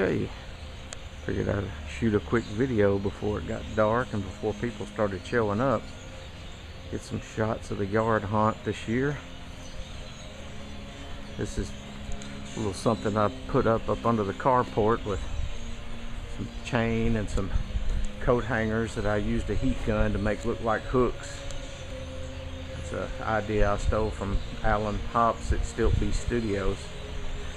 Okay, figured I'd shoot a quick video before it got dark and before people started showing up. Get some shots of the yard haunt this year. This is a little something I put up under the carport with some chain and some coat hangers that I used a heat gun to make look like hooks. It's an idea I stole from Alan Hops at Stilt Beast Studios.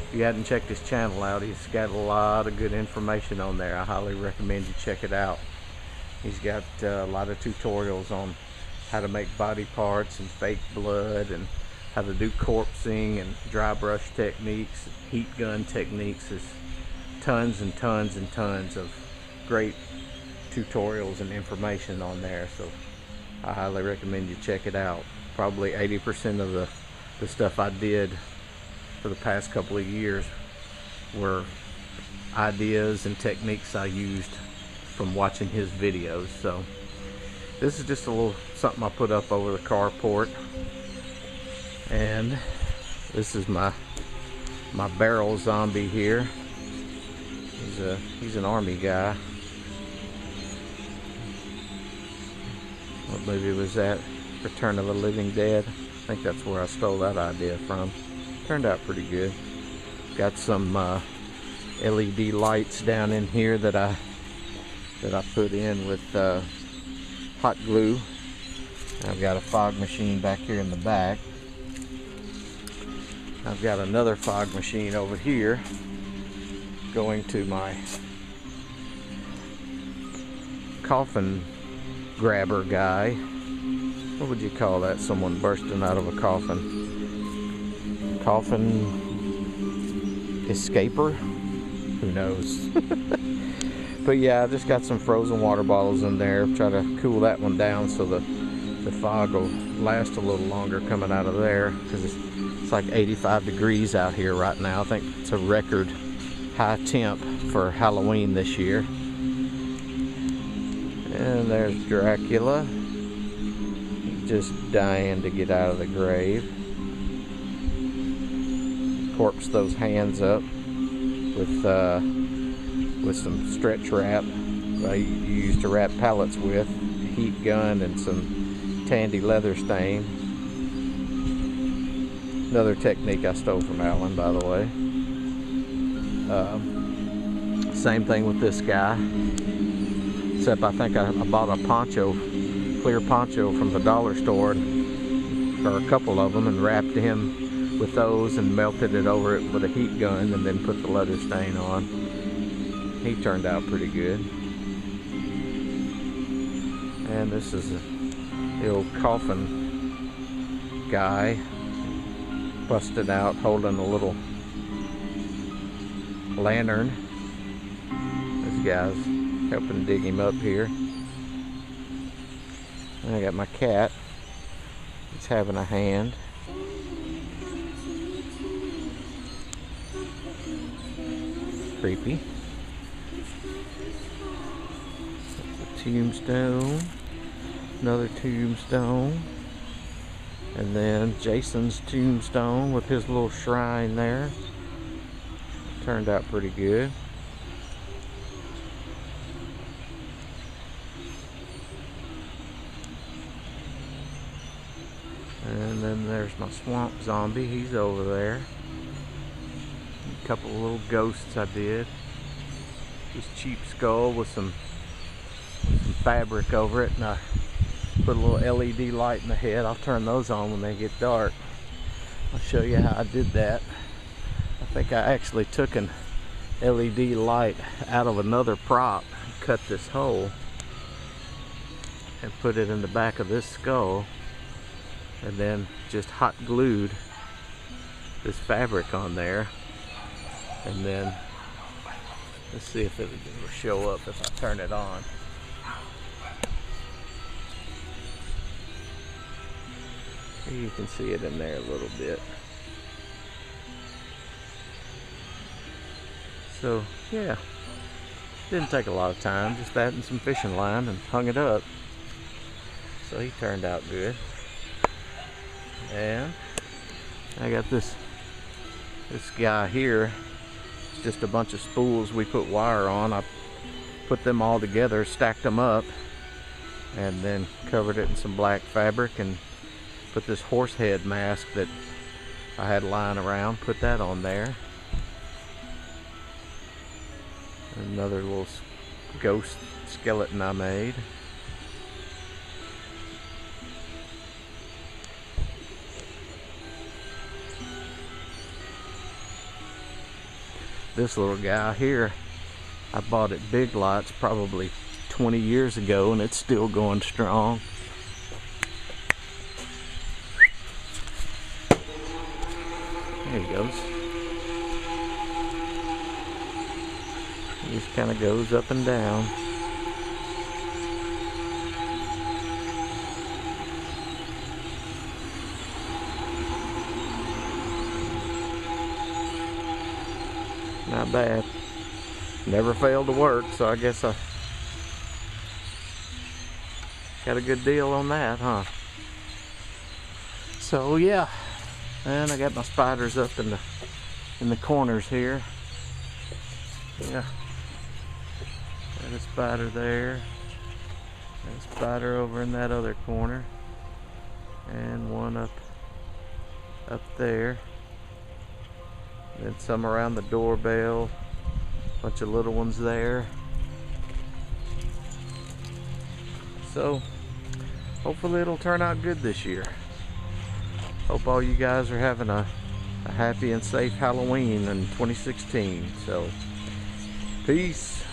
If you hadn't checked his channel out, he's got a lot of good information on there. I highly recommend you check it out. He's got a lot of tutorials on how to make body parts and fake blood, and how to do corpsing and dry brush techniques, heat gun techniques. There's tons and tons and tons of great tutorials and information on there, so I highly recommend you check it out. Probably 80% of the stuff I did for the past couple of years were ideas and techniques I used from watching his videos. So this is just a little something I put up over the carport, and this is my barrel zombie here. He's an army guy. What movie was that? Return of the Living Dead. I think that's where I stole that idea from. Turned out pretty good. Got some LED lights down in here that I put in with hot glue. I've got a fog machine back here in the back. I've got another fog machine over here going to my coffin grabber guy. What would you call that? Someone bursting out of a coffin. Coffin escaper? Who knows? But yeah, I just got some frozen water bottles in there. Try to cool that one down so the fog will last a little longer coming out of there, because it's like 85 degrees out here right now. I think it's a record high temp for Halloween this year. And there's Dracula, just dying to get out of the grave. Corpse those hands up with some stretch wrap you used to wrap pallets with, heat gun, and some Tandy leather stain. Another technique I stole from Alan, by the way. Same thing with this guy, except I think I bought a poncho, clear poncho from the dollar store, or a couple of them, and wrapped him with those and melted it over it with a heat gun, and then put the leather stain on. He turned out pretty good. And this is the old coffin guy, busted out holding a little lantern. This guy's helping dig him up here. And I got my cat. He's having a hand. Creepy. A tombstone. Another tombstone. And then Jason's tombstone with his little shrine there. Turned out pretty good. And then there's my swamp zombie. He's over there. A couple of little ghosts I did. This cheap skull with some fabric over it, and I put a little LED light in the head. I'll turn those on when they get dark. I'll show you how I did that. I think I actually took an LED light out of another prop, cut this hole, and put it in the back of this skull, and then just hot glued this fabric on there. And then let's see if it'll show up if I turn it on. You can see it in there a little bit. So yeah, didn't take a lot of time, just that and some fishing line, and hung it up. So he turned out good. And I got this guy here It's just a bunch of spools we put wire on. I put them all together, stacked them up, and then covered it in some black fabric and put this horse head mask that I had lying around, put that on there. Another little ghost skeleton I made. This little guy here, I bought at Big Lots probably 20 years ago, and it's still going strong. There he goes. He just kind of goes up and down. Not bad. Never failed to work, so I guess I got a good deal on that, huh? So yeah, and I got my spiders up in the corners here. Yeah, got a spider there, got a spider over in that other corner, and one up there. Then some around the doorbell, bunch of little ones there. So hopefully it'll turn out good this year. Hope all you guys are having a happy and safe Halloween in 2016. So peace.